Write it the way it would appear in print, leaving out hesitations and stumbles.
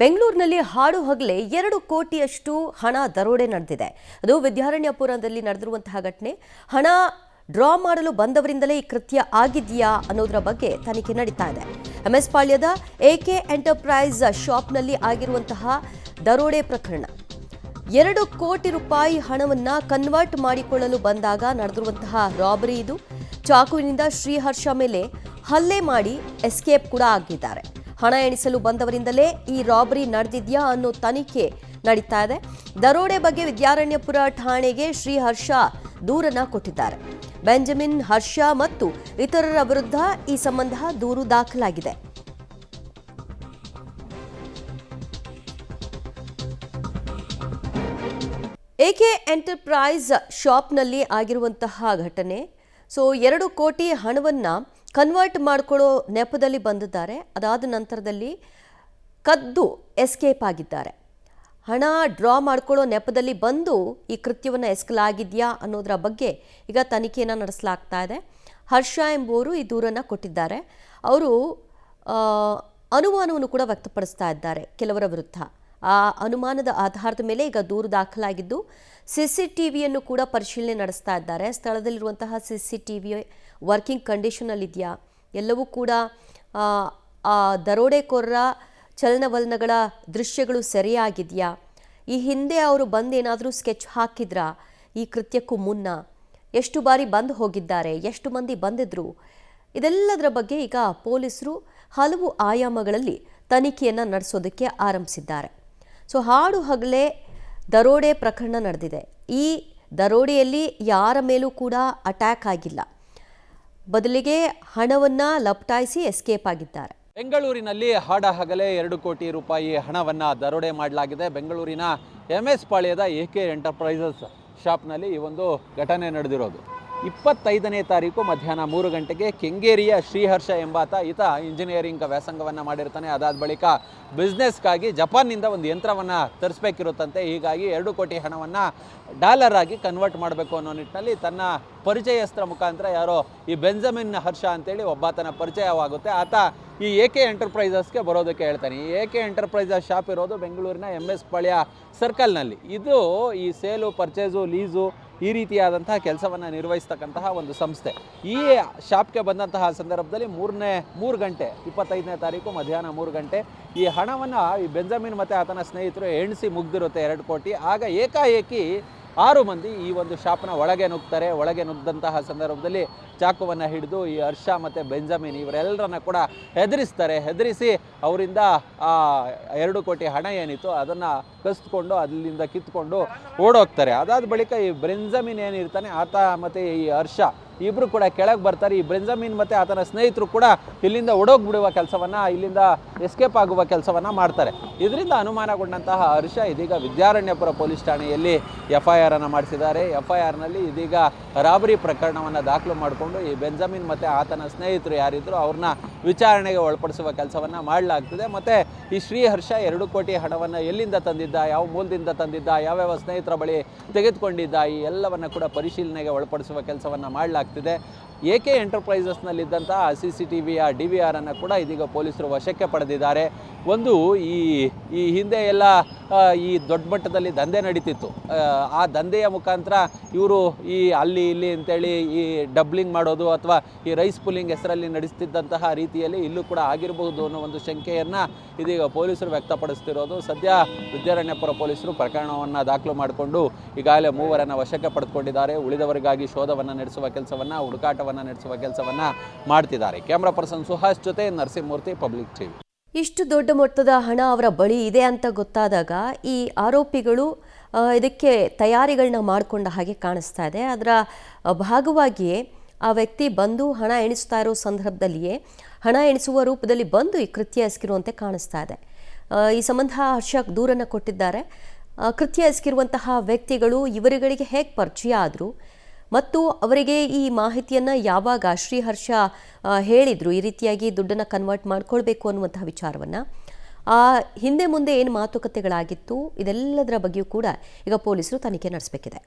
ಬೆಂಗಳೂರಿನಲ್ಲಿ ಹಾಡು ಹಗಲೇ 2 ಕೋಟಿಯಷ್ಟು ಹಣ ದರೋಡೆ ನಡೆದಿದೆ. ಅದು ವಿದ್ಯಾರಣ್ಯಪುರದಲ್ಲಿ ನಡೆದಿರುವಂತಹ ಘಟನೆ. ಹಣ ಡ್ರಾ ಮಾಡಲು ಬಂದವರಿಂದಲೇ ಈ ಕೃತ್ಯ ಆಗಿದೆಯಾ ಅನ್ನೋದರ ಬಗ್ಗೆ ತನಿಖೆ ನಡೀತಾ ಇದೆ. ಎಂಎಸ್ ಪಾಳ್ಯದ ಎಕೆ ಎಂಟರ್ಪ್ರೈಸ್ ಶಾಪ್ನಲ್ಲಿ ಆಗಿರುವಂತಹ ದರೋಡೆ ಪ್ರಕರಣ. 2 ಕೋಟಿ ರೂಪಾಯಿ ಹಣವನ್ನ ಕನ್ವರ್ಟ್ ಮಾಡಿಕೊಳ್ಳಲು ಬಂದಾಗ ನಡೆದಿರುವಂತಹ ರಾಬರಿ ಇದು. ಚಾಕುವಿನಿಂದ ಶ್ರೀಹರ್ಷ ಮೇಲೆ ಹಲ್ಲೆ ಮಾಡಿ ಎಸ್ಕೇಪ್ ಕೂಡ ಆಗಿದ್ದಾರೆ. ಹಣ ಎಣಿಸಲು ಬಂದವರಿಂದಲೇ ಈ ರಾಬರಿ ನಡೆದಿದ್ಯಾ ಅನ್ನೋ ತನಿಖೆ ನಡೀತಾ ಇದೆ. ದರೋಡೆ ಬಗ್ಗೆ ವಿದ್ಯಾರಣ್ಯಪುರ ಠಾಣೆಗೆ ಶ್ರೀಹರ್ಷ ದೂರನ್ನ ಕೊಟ್ಟಿದ್ದಾರೆ. ಬೆಂಜಮಿನ್, ಹರ್ಷ ಮತ್ತು ಇತರರ ವಿರುದ್ಧ ಈ ಸಂಬಂಧ ದೂರು ದಾಖಲಾಗಿದೆ. ಎಕೆ ಎಂಟರ್ಪ್ರೈಸ್ ಶಾಪ್ನಲ್ಲಿ ಆಗಿರುವಂತಹ ಘಟನೆ. 2 ಕೋಟಿ ಹಣವನ್ನ ಕನ್ವರ್ಟ್ ಮಾಡಿಕೊಳ್ಳೋ ನೆಪದಲ್ಲಿ ಬಂದಿದ್ದಾರೆ. ಅದಾದ ನಂತರದಲ್ಲಿ ಕದ್ದು ಎಸ್ಕೇಪ್ ಆಗಿದ್ದಾರೆ. ಹಣ ಡ್ರಾ ಮಾಡ್ಕೊಳ್ಳೋ ನೆಪದಲ್ಲಿ ಬಂದು ಈ ಕೃತ್ಯವನ್ನು ಎಸಗಲಾಗಿದೆಯಾ ಅನ್ನೋದರ ಬಗ್ಗೆ ಈಗ ತನಿಖೆಯನ್ನು ನಡೆಸಲಾಗ್ತಾ ಇದೆ. ಹರ್ಷ ಎಂಬುವರು ಈ ದೂರನ್ನು ಕೊಟ್ಟಿದ್ದಾರೆ. ಅವರು ಅನುಮಾನವನ್ನು ಕೂಡ ವ್ಯಕ್ತಪಡಿಸ್ತಾ ಇದ್ದಾರೆ ಕೆಲವರ ವಿರುದ್ಧ. ಆ ಅನುಮಾನದ ಆಧಾರದ ಮೇಲೆ ಈಗ ದೂರು ದಾಖಲಾಗಿದ್ದು ಸಿಸಿಟಿವಿಯನ್ನು ಕೂಡ ಪರಿಶೀಲನೆ ನಡೆಸ್ತಾ ಇದ್ದಾರೆ. ಸ್ಥಳದಲ್ಲಿರುವಂತಹ ಸಿಸಿಟಿವಿ ವರ್ಕಿಂಗ್ ಕಂಡೀಷನಲ್ಲಿದೆಯಾ, ಎಲ್ಲವೂ ಕೂಡ ಆ ದರೋಡೆಕೋರರ ಚಲನವಲನಗಳ ದೃಶ್ಯಗಳು ಸರಿಯಾಗಿದೆಯಾ, ಈ ಹಿಂದೆ ಅವರು ಬಂದೇನಾದರೂ ಸ್ಕೆಚ್ ಹಾಕಿದ್ರಾ, ಈ ಕೃತ್ಯಕ್ಕೂ ಮುನ್ನ ಎಷ್ಟು ಬಾರಿ ಬಂದು ಹೋಗಿದ್ದಾರೆ, ಎಷ್ಟು ಮಂದಿ ಬಂದಿದ್ರು, ಇದೆಲ್ಲದರ ಬಗ್ಗೆ ಈಗ ಪೊಲೀಸರು ಹಲವು ಆಯಾಮಗಳಲ್ಲಿ ತನಿಖೆಯನ್ನು ನಡೆಸೋದಕ್ಕೆ ಆರಂಭಿಸಿದ್ದಾರೆ. ಹಾಡು ಹಗಲೇ ದರೋಡೆ ಪ್ರಕರಣ ನಡೆದಿದೆ. ಈ ದರೋಡೆಯಲ್ಲಿ ಯಾರ ಮೇಲೂ ಕೂಡ ಅಟ್ಯಾಕ್ ಆಗಿಲ್ಲ, ಬದಲಿಗೆ ಹಣವನ್ನ ಲಪಟಾಯಿಸಿ ಎಸ್ಕೇಪ್ ಆಗಿದ್ದಾರೆ. ಬೆಂಗಳೂರಿನಲ್ಲಿ ಹಾಡ ಹಗಲೇ 2 ಕೋಟಿ ರೂಪಾಯಿ ಹಣವನ್ನ ದರೋಡೆ ಮಾಡಲಾಗಿದೆ. ಬೆಂಗಳೂರಿನ ಎಂಎಸ್ ಪಾಳ್ಯದ ಎಕೆ ಎಂಟರ್ಪ್ರೈಸಸ್ ಶಾಪ್ನಲ್ಲಿ ಈ ಒಂದು ಘಟನೆ ನಡೆದಿರೋದು. 25ನೇ ತಾರೀಕು ಮಧ್ಯಾಹ್ನ 3 ಗಂಟೆಗೆ ಕೆಂಗೇರಿಯ ಶ್ರೀಹರ್ಷ ಎಂಬಾತ ಈತ ಇಂಜಿನಿಯರಿಂಗ್ ವ್ಯಾಸಂಗವನ್ನು ಮಾಡಿರ್ತಾನೆ. ಅದಾದ ಬಳಿಕ ಬಿಸ್ನೆಸ್ಗಾಗಿ ಜಪಾನ್ನಿಂದ ಒಂದು ಯಂತ್ರವನ್ನು ತರಿಸ್ಬೇಕಿರುತ್ತಂತೆ. ಹೀಗಾಗಿ 2 ಕೋಟಿ ಹಣವನ್ನು ಡಾಲರ್ ಆಗಿ ಕನ್ವರ್ಟ್ ಮಾಡಬೇಕು ಅನ್ನೋ ನಿಟ್ಟಿನಲ್ಲಿ ತನ್ನ ಪರಿಚಯಸ್ಥರ ಮುಖಾಂತರ ಯಾರೋ ಈ ಬೆಂಜಮಿನ್ ಹರ್ಷ ಅಂತೇಳಿ ಒಬ್ಬಾತನ ಪರಿಚಯವಾಗುತ್ತೆ. ಆತ ಈ ಎಕೆ ಎಂಟರ್ಪ್ರೈಸಸ್ಗೆ ಬರೋದಕ್ಕೆ ಹೇಳ್ತಾನೆ. ಈ ಎಕೆ ಎಂಟರ್ಪ್ರೈಸಸ್ ಶಾಪ್ ಇರೋದು ಬೆಂಗಳೂರಿನ ಎಂಎಸ್ ಪಾಳ್ಯ ಸರ್ಕಲ್ನಲ್ಲಿ. ಇದು ಈ ಸೇಲು, ಪರ್ಚೇಸು, ಲೀಸು ಈ ರೀತಿಯಾದಂತಹ ಕೆಲಸವನ್ನು ನಿರ್ವಹಿಸ್ತಕ್ಕಂತಹ ಒಂದು ಸಂಸ್ಥೆ. ಈ ಶಾಪ್ಗೆ ಬಂದಂತಹ ಸಂದರ್ಭದಲ್ಲಿ 3 ಗಂಟೆ 25ನೇ ತಾರೀಕು ಮಧ್ಯಾಹ್ನ 3 ಗಂಟೆ ಈ ಹಣವನ್ನು ಈ ಬೆಂಜಮಿನ್ ಮತ್ತು ಆತನ ಸ್ನೇಹಿತರು ಎಣಿಸಿ ಮುಗ್ದಿರುತ್ತೆ 2 ಕೋಟಿ. ಆಗ ಏಕಾಏಕಿ 6 ಮಂದಿ ಈ ಒಂದು ಶಾಪ್ನ ಒಳಗೆ ನುಗ್ತಾರೆ. ಒಳಗೆ ನುಗ್ದಂತಹ ಸಂದರ್ಭದಲ್ಲಿ ಚಾಕುವನ್ನು ಹಿಡಿದು ಈ ಹರ್ಷ ಮತ್ತು ಬೆಂಜಮಿನ್ ಇವರೆಲ್ಲರನ್ನ ಕೂಡ ಹೆದರಿಸಿ ಅವರಿಂದ ಆ 2 ಕೋಟಿ ಹಣ ಏನಿತ್ತು ಅದನ್ನು ಕಸಿದುಕೊಂಡು ಅಲ್ಲಿಂದ ಕಿತ್ಕೊಂಡು ಓಡೋಗ್ತಾರೆ. ಅದಾದ ಬಳಿಕ ಈ ಬೆಂಜಮಿನ್ ಏನಿರ್ತಾನೆ ಆತ ಮತ್ತು ಈ ಹರ್ಷ ಇಬ್ಬರು ಕೂಡ ಕೆಳಗೆ ಬರ್ತಾರೆ. ಈ ಬೆಂಜಮಿನ್ ಮತ್ತು ಆತನ ಸ್ನೇಹಿತರು ಕೂಡ ಇಲ್ಲಿಂದ ಓಡೋಗ್ಬಿಡುವ ಕೆಲಸವನ್ನು, ಇಲ್ಲಿಂದ ಎಸ್ಕೇಪ್ ಆಗುವ ಕೆಲಸವನ್ನು ಮಾಡ್ತಾರೆ. ಇದರಿಂದ ಅನುಮಾನಗೊಂಡಂತಹ ಹರ್ಷ ಇದೀಗ ವಿದ್ಯಾರಣ್ಯಪುರ ಪೊಲೀಸ್ ಠಾಣೆಯಲ್ಲಿ FIR ಅನ್ನು ಮಾಡಿಸಿದ್ದಾರೆ. FIRನಲ್ಲಿ ಇದೀಗ ರಾಬರಿ ಪ್ರಕರಣವನ್ನು ದಾಖಲು ಮಾಡಿಕೊಂಡು ಈ ಬೆಂಜಮಿನ್ ಮತ್ತು ಆತನ ಸ್ನೇಹಿತರು ಯಾರಿದ್ರು ಅವ್ರನ್ನ ವಿಚಾರಣೆಗೆ ಒಳಪಡಿಸುವ ಕೆಲಸವನ್ನು ಮಾಡಲಾಗ್ತದೆ. ಮತ್ತು ಈ ಶ್ರೀಹರ್ಷ 2 ಕೋಟಿ ಹಣವನ್ನು ಎಲ್ಲಿಂದ ತಂದಿದ್ದ, ಯಾವ ಮೂಲದಿಂದ ತಂದಿದ್ದ, ಯಾವ್ಯಾವ ಸ್ನೇಹಿತರ ಬಳಿ ತೆಗೆದುಕೊಂಡಿದ್ದ, ಈ ಎಲ್ಲವನ್ನು ಕೂಡ ಪರಿಶೀಲನೆಗೆ ಒಳಪಡಿಸುವ ಕೆಲಸವನ್ನು ಮಾಡಲಾಗ್ತಿದೆ. ಎಕೆ ಎಂಟರ್ಪ್ರೈಸಸ್ನಲ್ಲಿದ್ದಂತಹ CCTVಯ DVR ಅನ್ನು ಕೂಡ ಇದೀಗ ಪೊಲೀಸರು ವಶಕ್ಕೆ ಪಡೆದಿದ್ದಾರೆ. ಒಂದು ಈ ಹಿಂದೆ ಎಲ್ಲ ಈ ದೊಡ್ಡ ಮಟ್ಟದಲ್ಲಿ ದಂಧೆ ನಡೀತಿತ್ತು. ಆ ದಂಧೆಯ ಮುಖಾಂತರ ಇವರು ಈ ಅಲ್ಲಿ ಇಲ್ಲಿ ಅಂತೇಳಿ ಈ ಡಬ್ಲಿಂಗ್ ಮಾಡೋದು ಅಥವಾ ಈ ರೈಸ್ ಪುಲ್ಲಿಂಗ್ ಹೆಸರಲ್ಲಿ ನಡೆಸ್ತಿದ್ದಂತಹ ರೀತಿಯಲ್ಲಿ ಇಲ್ಲೂ ಕೂಡ ಆಗಿರಬಹುದು ಅನ್ನೋ ಒಂದು ಶಂಕೆಯನ್ನು ಇದೀಗ ಪೊಲೀಸರು ವ್ಯಕ್ತಪಡಿಸ್ತಿರೋದು. ಸದ್ಯ ವಿದ್ಯಾರಣ್ಯಪುರ ಪೊಲೀಸರು ಪ್ರಕರಣವನ್ನು ದಾಖಲು ಮಾಡಿಕೊಂಡು ಈಗಾಗಲೇ 3 ವಶಕ್ಕೆ ಪಡೆದುಕೊಂಡಿದ್ದಾರೆ. ಉಳಿದವರಿಗಾಗಿ ಶೋಧವನ್ನು ನಡೆಸುವ ಕೆಲಸವನ್ನು, ಹುಡುಕಾಟವನ್ನು ನಡೆಸುವ ಕೆಲಸವನ್ನು ಮಾಡ್ತಿದ್ದಾರೆ. ಕ್ಯಾಮ್ರಾ ಪರ್ಸನ್ ಸುಹಾಸ್ ಜೊತೆ ನರಸಿಂಹಮೂರ್ತಿ, ಪಬ್ಲಿಕ್ ಟಿವಿ. ಇಷ್ಟು ದೊಡ್ಡ ಮೊತ್ತದ ಹಣ ಅವರ ಬಳಿ ಇದೆ ಅಂತ ಗೊತ್ತಾದಾಗ ಈ ಆರೋಪಿಗಳು ಇದಕ್ಕೆ ತಯಾರಿಗಳನ್ನ ಮಾಡಿಕೊಂಡ ಹಾಗೆ ಕಾಣಿಸ್ತಾ ಇದೆ. ಅದರ ಭಾಗವಾಗಿಯೇ ಆ ವ್ಯಕ್ತಿ ಬಂದು ಹಣ ಎಣಿಸ್ತಾ ಇರೋ ಸಂದರ್ಭದಲ್ಲಿಯೇ ಹಣ ಎಣಿಸುವ ರೂಪದಲ್ಲಿ ಬಂದು ಈ ಕೃತ್ಯ ಎಸಗಿರುವಂತೆ ಕಾಣಿಸ್ತಾ ಇದೆ. ಈ ಸಂಬಂಧ ಹರ್ಷ ದೂರನ್ನು ಕೊಟ್ಟಿದ್ದಾರೆ. ಕೃತ್ಯ ಎಸಗಿರುವಂತಹ ವ್ಯಕ್ತಿಗಳು ಇವರುಗಳಿಗೆ ಹೇಗೆ ಪರಿಚಯ ಆದರು ಮತ್ತು ಅವರಿಗೆ ಈ ಮಾಹಿತಿಯನ್ನು ಯಾವಾಗ ಶ್ರೀಹರ್ಷ ಹೇಳಿದರು ಈ ರೀತಿಯಾಗಿ ದುಡ್ಡನ್ನು ಕನ್ವರ್ಟ್ ಮಾಡ್ಕೊಳ್ಬೇಕು ಅನ್ನುವಂತಹ ವಿಚಾರವನ್ನು, ಹಿಂದೆ ಮುಂದೆ ಏನು ಮಾತುಕತೆಗಳಾಗಿತ್ತು, ಇದೆಲ್ಲದರ ಬಗ್ಗೆಯೂ ಕೂಡ ಈಗ ಪೊಲೀಸರು ತನಿಖೆ ನಡೆಸಬೇಕಿದೆ.